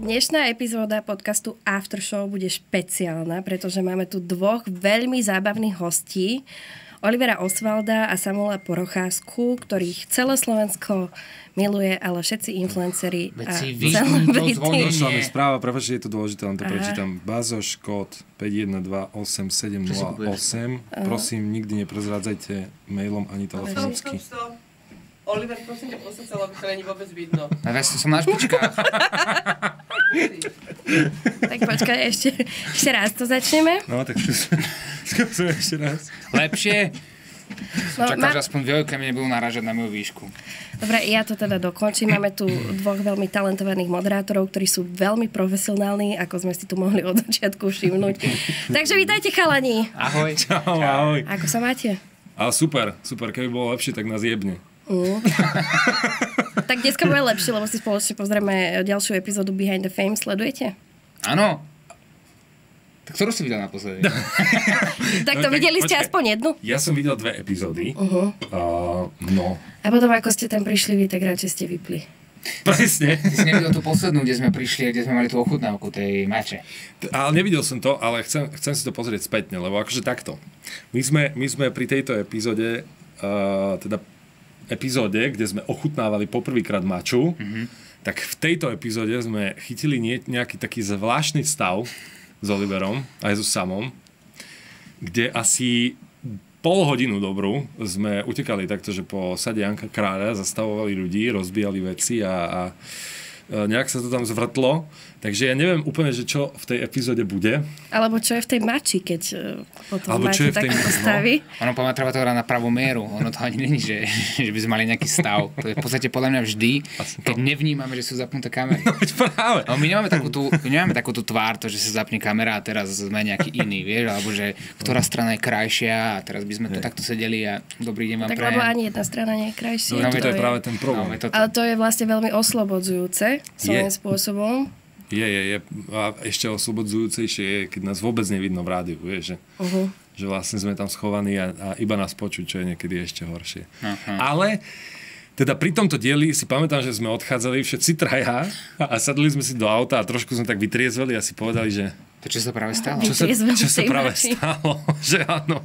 Dnešná epizóda podcastu After Show bude špeciálna, pretože máme tu dvoch veľmi zábavných hostí. Olivera Osvalda a Samuela Porocházku, ktorých celé Slovensko miluje, ale všetci influenceri a celebrity. Došla mi správa, prepáčte, je to dôležité, len to prečítam. Bazoš kód 5128708. Prosím, nikdy neprezrádzajte mailom ani telefonicky. Oliver, prosím ťa, postav sa, lebo to není vôbec vidno. A ja som na špičkách. Tak počkaj, ešte raz to začneme. No, tak skúsim ešte raz. Lepšie? Čakám, že aspoň Vojka mi nebudú narážať na moju výšku. Dobre, ja to teda dokončím. Máme tu dvoch veľmi talentovaných moderátorov, ktorí sú veľmi profesionálni, ako sme si tu mohli od začiatku všimnúť. Takže vítajte, chalani. Ahoj. Čau, ahoj. Ako sa máte? Ale super, keby bolo lepšie, tak nás jebne. Tak dneska bude lepšie, lebo si spoločne pozrieme ďalšiu epizódu Behind the Fame. Sledujete? Áno. Tak ktorú si videl naposledy? Tak to videli ste aspoň jednu? Ja som videl 2 epizódy. No. A potom, ako ste tam prišli vy, tak radšej ste vypli. Presne. Ty si nevidel tú poslednú, kde sme prišli, kde sme mali tú ochutnávku tej mače. Ale nevidel som to, ale chcem si to pozrieť spätne, lebo akože takto. My sme pri tejto epizóde, kde sme ochutnávali poprvýkrát maču, tak v tejto epizóde sme chytili nejaký taký zvláštny stav s Oliverom, aj so Samom, kde asi pol hodinu dobrú sme utekali takto, že po sade Janka Kráľa zastavovali ľudí, rozbíjali veci a nejak sa to tam zvrtlo. Takže ja neviem úplne, že čo v tej epizóde bude. Alebo čo je v tej mači, keď potom alebo máte takéto stavy. Ono treba to hrať na pravú mieru. Ono to ani není, že by sme mali nejaký stav. To je v podstate podľa mňa vždy, keď nevnímame, že sú zapnuté kamery. Práve. No, my nemáme takú tú tvár, to, že sa zapne kamera a teraz sme nejaký iný, vieš, alebo že ktorá strana je krajšia a teraz by sme tu takto sedeli a dobrý deň vám tak prajem. lebo ani jedna strana nie je krajšia. No, to je práve ten problém. Ale to je vlastne veľmi oslobodzujúce svojím spôsobom. Je. A ešte oslobodzujúcejšie je, keď nás vôbec nevidno v rádiu, vieš, že vlastne sme tam schovaní a iba nás počuť, čo je niekedy ešte horšie. Ale teda pri tomto dieli si pamätám, že sme odchádzali všetci traja a sadli sme si do auta a trošku sme tak vytriezveli a si povedali, že to čo sa práve stalo? Čo sa práve stalo? Že áno,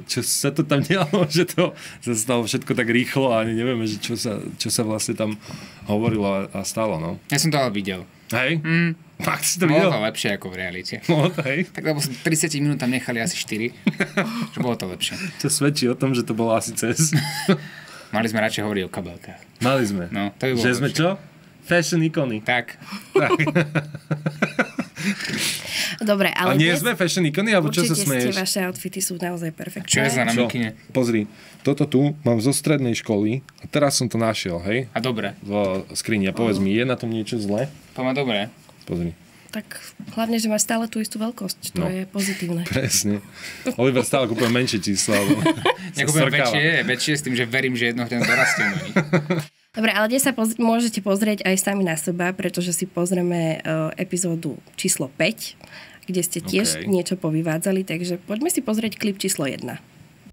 čo sa to tam dialo, že to sa stalo všetko tak rýchlo a ani nevieme, že čo sa vlastne tam hovorilo a stalo, no. Ja som to ale videl. Hej? Fakt si to videl? Bolo to lepšie ako v realite. No, hej. Tak lebo 30 minút tam nechali asi 4. Že bolo to lepšie. Čo svedčí o tom, že to bolo asi cez. Mali sme radšej hovoriť o kabelkách. Mali sme. No, to by bolo že lepšie. sme čo? Fashion ikony. Tak. Dobre, ale nie sme fashion ikony, alebo čo sa smeješ? Určite vaše outfity sú naozaj perfektné. Čo je za namikine? Pozri, toto tu mám zo strednej školy a teraz som to našiel, hej? A dobre. V skrini. A povedz mi, je na tom niečo zlé? To má dobre. Pozri. Tak hlavne, že máš stále tú istú veľkosť. To je pozitívne. Presne. Oliver stále kúpuje menšie čísla. Nekúpujem väčšie s tým, že verím, že jedno ten dorastie. Dobre, ale dnes sa môžete pozrieť aj sami na seba, pretože si pozrieme epizódu číslo 5, kde ste tiež niečo povyvádzali, takže poďme si pozrieť klip číslo 1.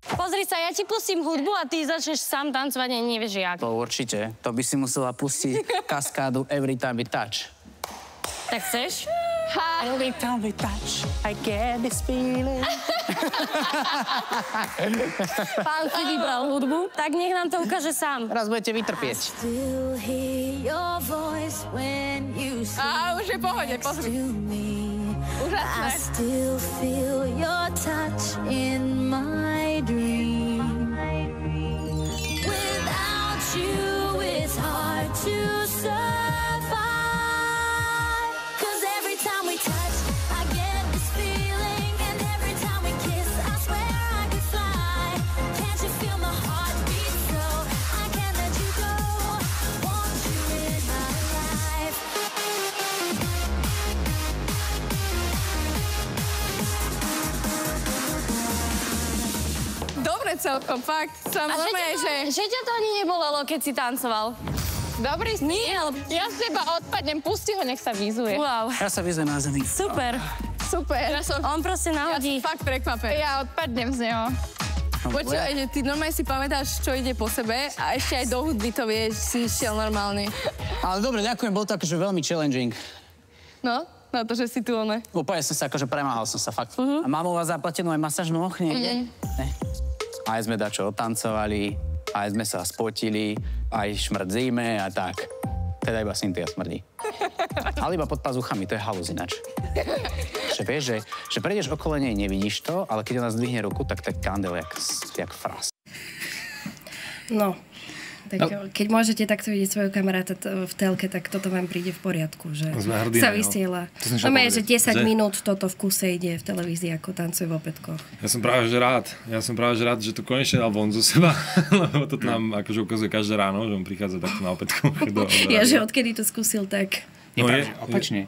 Pozri sa, ja ti pustím hudbu a ty začneš sám tancovať a nevieš jak. To určite. To by si musela pustiť kaskádu Every Time We Touch. Tak chceš? Every time we touch, I get this feeling. Pán si vybral hudbu, tak nech nám to ukáže sám. Raz budete vytrpieť. Á, už je v pohode, pozri. Úžasné. Celkom, fakt. Som normálne, že ťa to ani nebolelo, keď si tancoval? Dobrý si. Nie, ale... Ja z teba odpadnem, pusti ho, nech sa vyzuje. Wow. Ja sa vyzujem na zemi. Super. Super. On proste nahodí. Ja som fakt prekvapený. Ja odpadnem z neho. Počúvaj, že ty normálne si pamätáš, čo ide po sebe a ešte aj do hudby to vieš, si išiel normálny. Ale dobre, ďakujem, bol to akože veľmi challenging. No, na to, že si tu one. Úplne som sa, akože premáhal som sa, fakt. A mám u vás zaplatenú aj masážnu niekde? Ne. Aj sme dačo otancovali, aj sme sa spotili, aj šmrdzíme a tak. Teda iba Cynthia smrdí. Ale iba pod pazuchami, to je halúz ináč. Že vieš, že prejdeš okolo nej, nevidíš to, ale keď ona zdvihne ruku, tak to je kandel jak fras. No, tak keď môžete takto vidieť svojho kamaráta v telke, tak toto vám príde v poriadku, že hrdí, sa vysiela. No že 10 minút toto v kuse ide v televízii, ako tancuje v opätkoch. Ja som práve že rád, že to konečne dal von zo seba, lebo to nám akože ukazuje každé ráno, že on prichádza takto na opätkoch. Ja, že odkedy to skúsil, tak... Opačne.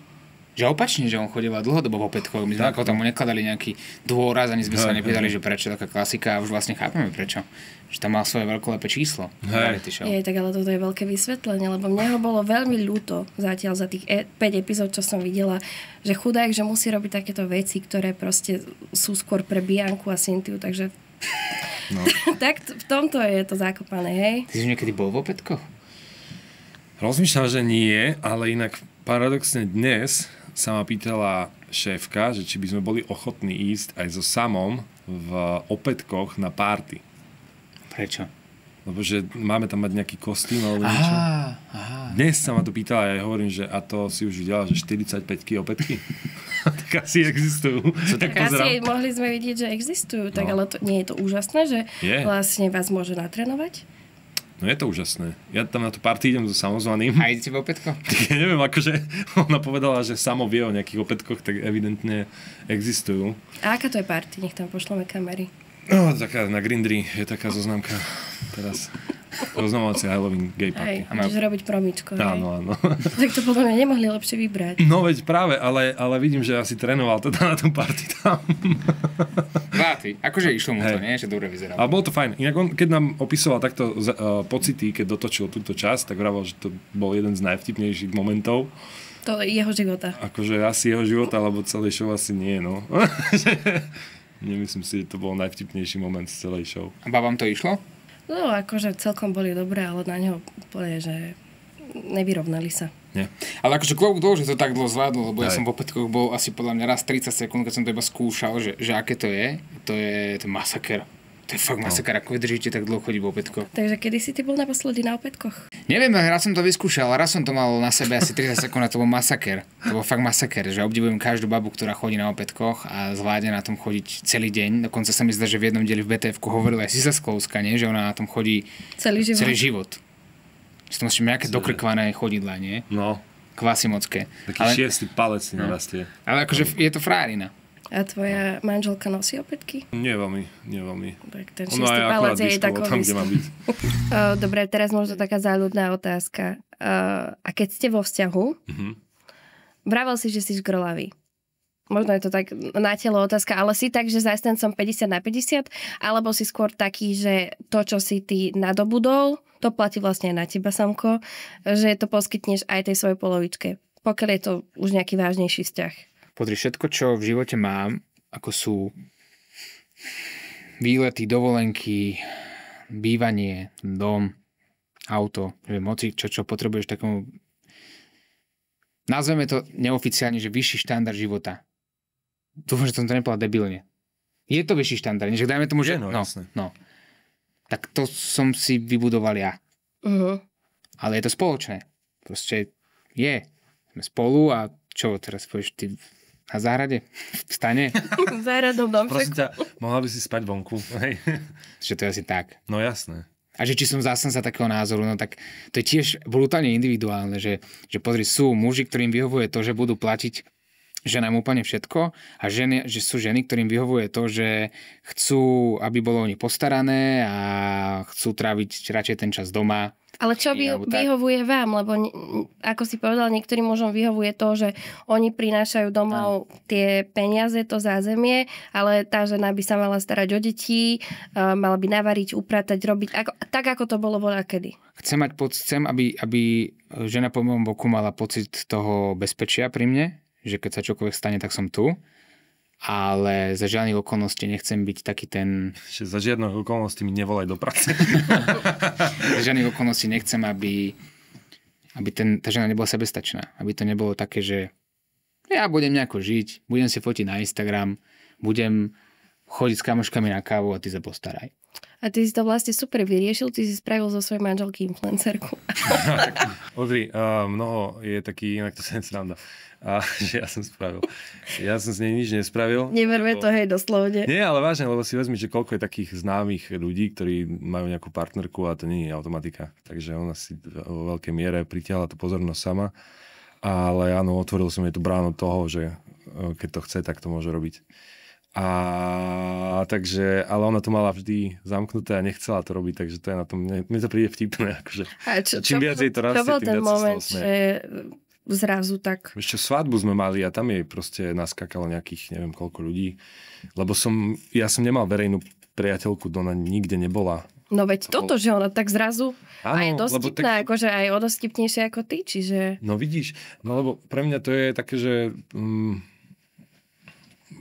Že on chodieval dlhodobo v opätkoch. My sme ako tomu nekladali nejaký dôraz, ani sme sa nepýtali, že prečo taká klasika a už vlastne chápeme prečo. Že tam mal svoje veľkolepé číslo. Je, tak ale toto je veľké vysvetlenie, lebo mne ho bolo veľmi ľúto zatiaľ za tých 5 epizód, čo som videla, že chudák, že musí robiť takéto veci, ktoré proste sú skôr pre Bianku a Cynthiu, takže tak v tomto je to zakopané, hej? Ty si niekedy bol v opätkoch? Rozmýšľam, že nie, ale inak paradoxne dnes sa ma pýtala šéfka, že či by sme boli ochotní ísť aj so Samom v opätkoch na party. Prečo? Lebo že máme tam mať nejaký kostým alebo niečo. Dnes sa ma to pýtala a ja hovorím, že a to si už videla, že 45-ky opätky? Tak asi existujú. Tak asi mohli sme vidieť, že existujú, tak ale to, nie je to úžasné, že vlastne vás môže natrénovať? No je to úžasné. Ja tam na tú party idem so samozvaným. A idete v opätkoch? Ja neviem, akože ona povedala, že Samo vie o nejakých opätkoch, tak evidentne existujú. A aká to je party? Nech tam pošleme kamery. No, taká na Grindri je taká zoznamka teraz. Oznamovací Halloween gay party. Ideš robiť promičko, hej? Áno. Tak to podľa mňa nemohli lepšie vybrať. No veď práve, ale vidím, že asi trénoval teda na tom party tam. Váty. Akože išlo mu to, nie? Že dobre vyzeral. Ale bolo to fajn. Inak on, keď nám opisoval takto pocity, keď dotočil túto časť, tak vravel, že to bol jeden z najvtipnejších momentov. To je jeho života. Akože asi jeho života, alebo celej show asi nie, no. Nemyslím si, že to bol najvtipnejší moment z celej show. A vám to išlo? No, akože celkom boli dobré, ale na neho povie, že nevyrovnali sa. Nie. Ale akože klobúk dole, že to tak dlho zvládol, lebo ja som v opätkoch bol asi podľa mňa raz 30 sekúnd, keď som to iba skúšal, že aké to je. To je masaker. To je fakt masaker, ako vydržíte tak dlho chodiť v opätkoch. Takže kedy si ty bol naposledy na opätkoch? Neviem, raz som to vyskúšal, raz som to mal na sebe asi 30 sekúnd a to bol masaker. To bol fakt masaker, že obdivujem každú babu, ktorá chodí na opätkoch a zvládne na tom chodiť celý deň. Dokonca sa mi zdá, že v jednom dieli v BTF-ku hovorila aj Sisa Sklouska, nie? Že ona na tom chodí celý život. Že to musí nejaké dokrkvané chodidlá, nie? No. Kvasimocké. Taký 6. palec si narastie. Ale akože je to frárina. A tvoja manželka nosí opätky? Nie veľmi. Tak ten 6. palec je tak Dobre, teraz možno taká záľudná otázka. A keď ste vo vzťahu, vravel si, že si žgrlavý. Možno je to tak na telo otázka, ale si tak, že zástancom 50/50, alebo si skôr taký, že to, čo si ty nadobudol, to platí vlastne aj na teba, Samko, že to poskytneš aj tej svojej polovičke, pokiaľ je to už nejaký vážnejší vzťah. Podri, všetko, čo v živote mám, ako sú výlety, dovolenky, bývanie, dom, auto, moci, čo potrebuješ takomu, nazveme to neoficiálne, že vyšší štandard života. Dúfam, že som to nepovedal debilne. Je to vyšší štandard, než dajme tomu, že... No. Tak to som si vybudoval ja. Ale je to spoločné. Proste je. Sme spolu a čo teraz povieš ty na záhrade? V stane? V záhradnom domčeku. Prosím ťa, mohla by si spať vonku. Hej. Že to je asi tak. No jasné. A že či som zástanca takého názoru, no tak to je tiež brutálne individuálne, že pozri, sú muži, ktorým vyhovuje to, že budú platiť ženám úplne všetko a že sú ženy, ktorým vyhovuje to, že chcú, aby bolo o nich postarané a chcú tráviť radšej ten čas doma. Ale čo vyhovuje vám? Lebo ako si povedal, niektorým mužom vyhovuje to, že oni prinášajú domov tie peniaze, to zázemie, ale tá žena by sa mala starať o deti, mala by navariť, upratať, robiť tak, ako to bolo voľakedy. Chcem, aby žena po mojom boku mala pocit toho bezpečia pri mne, že keď sa čokoľvek stane, tak som tu. Ale za žiadnych okolností nechcem byť taký ten... Za žiadnych okolností mi nevolaj do práce. Za žiadnych okolností nechcem, aby tá žena nebola sebestačná. Aby to nebolo také, že Ja budem nejako žiť, budem si fotiť na Instagram, budem chodiť s kamoškami na kávu a ty sa postaraj. A ty si to vlastne super vyriešil, ty si spravil zo svojej manželky influencerku. Pozri, mnoho je taký, inak to sa nesranda, že ja som spravil. Ja som z nej nič nespravil. Neverme to, hej, doslovne. Nie, ale vážne, lebo si vezmi, že koľko je takých známych ľudí, ktorí majú nejakú partnerku a to nie je automatika. Takže ona si vo veľkej miere pritiahla tú pozornosť sama. Ale áno, otvoril som jej tú bránu toho, že keď to chce, tak to môže robiť. Takže, ale ona to mala vždy zamknuté a nechcela to robiť, takže to je na tom, mne to príde vtipné. Akože. Čím viac jej to rastie, tým viac ten moment, že zrazu tak... Ešte svadbu sme mali a tam jej proste naskakalo nejakých, neviem koľko ľudí, lebo ja som nemal verejnú priateľku, ona nikde nebola. No veď toto, že ona tak zrazu a je dosť vtipná, akože aj o dosť vtipnejšie ako ty, čiže... No vidíš, no lebo pre mňa to je také, že...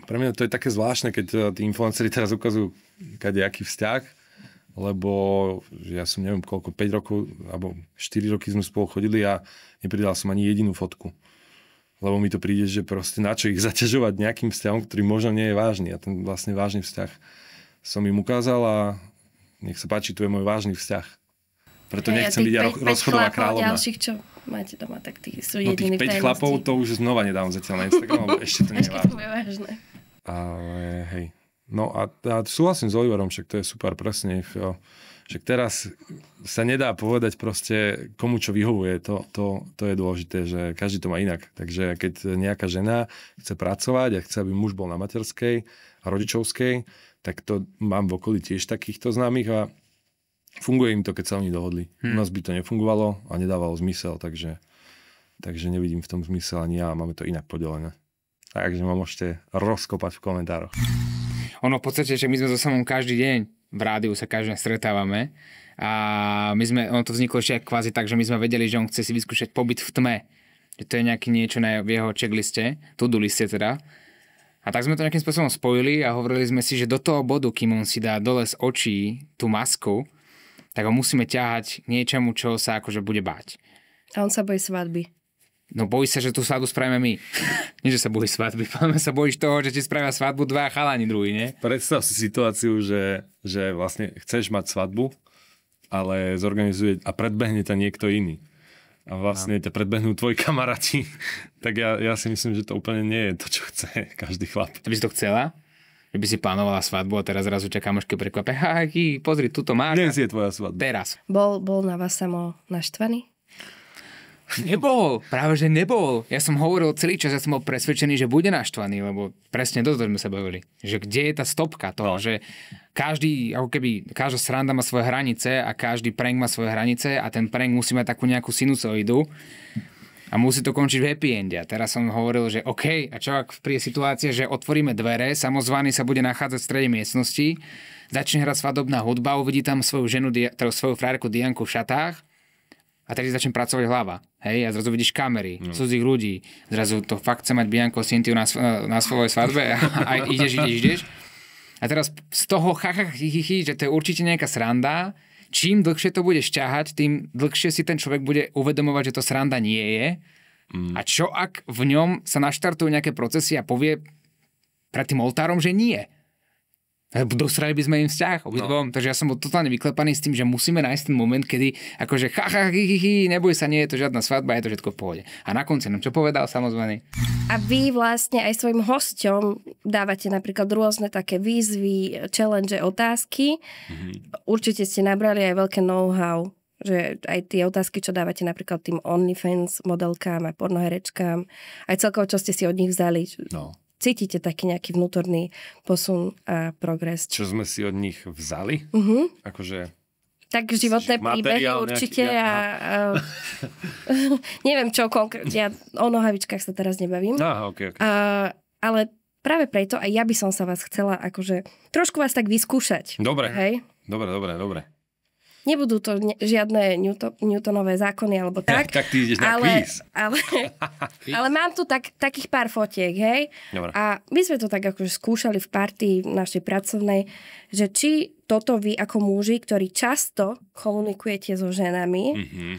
Pre mňa to je také zvláštne, keď tí influenceri teraz ukazujú kadejaký vzťah, lebo ja som neviem koľko, 5 rokov, alebo 4 roky sme spolu chodili a nepridal som ani jedinú fotku. Lebo mi to príde, že proste na čo ich zaťažovať nejakým vzťahom, ktorý možno nie je vážny. A ten vlastne vážny vzťah som im ukázal a nech sa páči, tu je môj vážny vzťah. Preto nechcem byť rozchodová kráľovna. Ďalších, čo máte doma, tak tí sú No jediní v tých 5 chlapov to už znova nedávam zatiaľ na Instagram, lebo ešte to nie je vážne. Ale hej. No a súhlasím s Oliverom, však to je super, presne. Však teraz sa nedá povedať proste, komu čo vyhovuje. To je dôležité, že každý to má inak. Takže keď nejaká žena chce pracovať a chce, aby muž bol na materskej a rodičovskej, tak to mám v okolí tiež takýchto známych a funguje im to, keď sa oni dohodli. U nás by to nefungovalo a nedávalo zmysel, takže nevidím v tom zmysel ani ja, máme to inak podelené. Takže ma môžete rozkopať v komentároch. Ono v podstate, že my sme so samom každý deň v rádiu sa každý deň stretávame a ono to vzniklo ešte kvázi tak, že my sme vedeli, že on chce si vyskúšať pobyt v tme. Že to je nejaký niečo v jeho checkliste, to-do liste teda. A tak sme to nejakým spôsobom spojili a hovorili sme si, že do toho bodu, kým on si dá dole z očí tú masku, tak ho musíme ťahať k niečomu, čo sa akože bude báť. A on sa bojí svadby. No bojí sa, že tú svadbu spravíme my. Nie, že sa bojí svadby. Páme sa bojíš toho, že ti spravia svadbu dva chalani druhý, nie? Predstav si situáciu, že vlastne chceš mať svadbu, ale zorganizuje a predbehne ťa niekto iný. A vlastne ťa predbehnú tvoji kamaráti. Tak ja si myslím, že to úplne nie je to, čo chce každý chlap. Ty by si to chcela? Že by si plánovala svadbu a teraz zrazu ťa kamošky prekvapia. Pozri, tuto máš. Dnes je tvoja svadba. Teraz. Bol na vás samo naštvaný? Nebol, práve že nebol. Ja som hovoril celý čas, ja som bol presvedčený, že bude naštvaný, lebo presne toto sme sa bavili. Že kde je tá stopka toho, že každá sranda má svoje hranice a každý prank má svoje hranice a ten prank musí mať takú nejakú sinusoidu a musí to končiť v happy ende. A teraz som hovoril, že OK, a čo ak príde situácia, že otvoríme dvere, samozvaný sa bude nachádzať v strede miestnosti, začne hrať svadobná hudba, uvidí tam svoju ženu, svoju frajerku Dianku v šatách a tedy začne pracovať hlava. Hej, a zrazu vidíš kamery, cudzích ľudí, zrazu to fakt chce mať Bianko Cintiu na svojej svadbe a ideš. A teraz z toho že to je určite nejaká sranda, čím dlhšie to budeš ťahať, tým dlhšie si ten človek bude uvedomovať, že to sranda nie je. A čo ak v ňom sa naštartujú nejaké procesy a povie pred tým oltárom, že nie. Dosrali by sme im vzťah obidvom, takže ja som bol totálne vyklepaný s tým, že musíme nájsť ten moment, kedy akože neboj sa, nie je to žiadna svadba, je to všetko v pohode. A na konci nám čo povedal samozvaný? A vy vlastne aj svojim hosťom dávate napríklad rôzne také výzvy, challenge, otázky. Určite ste nabrali aj veľké know-how, že aj tie otázky, čo dávate napríklad tým OnlyFans modelkám a pornoherečkám, aj celkovo, čo ste si od nich vzali. No. Cítite taký nejaký vnútorný posun a progres? Čo sme si od nich vzali? Akože... Tak životné príbehy určite a neviem čo konkrétne. Ja o nohavičkách sa teraz nebavím. Okay. Ale práve preto aj ja by som sa vás chcela akože trošku vás tak vyskúšať. Dobre. Hej? Dobre. Nebudú to žiadne Newtonové zákony alebo tak. Tak ty ideš na kvíz. Ale mám tu takých pár fotiek, hej? Dobre. A my sme to tak akože skúšali v partii našej pracovnej, že či toto vy ako muži, ktorí často komunikujete so ženami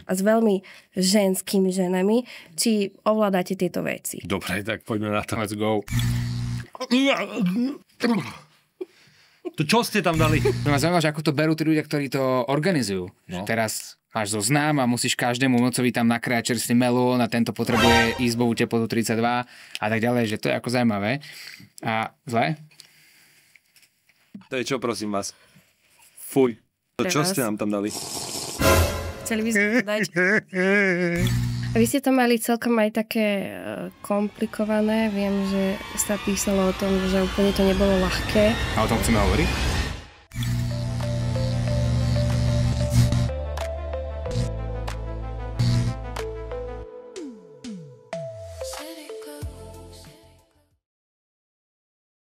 a s veľmi ženskými ženami, či ovládate tieto veci. Dobre, tak poďme na to. Let's go. To čo ste tam dali? No ma zaujímavé, že ako to berú tí ľudia, ktorí to organizujú. No. Teraz máš zoznam a musíš každému mocovi tam nakrájať čerstvý melón a tento potrebuje izbovú teplotu 32 a tak ďalej, že to je ako zaujímavé. A zle? To je čo, prosím vás? Fuj. To čo ste nám tam dali? Chceli by sme to dať? A vy ste to mali celkom aj také komplikované. Viem, že sa písalo o tom, že úplne to nebolo ľahké. A o tom chceme hovoriť?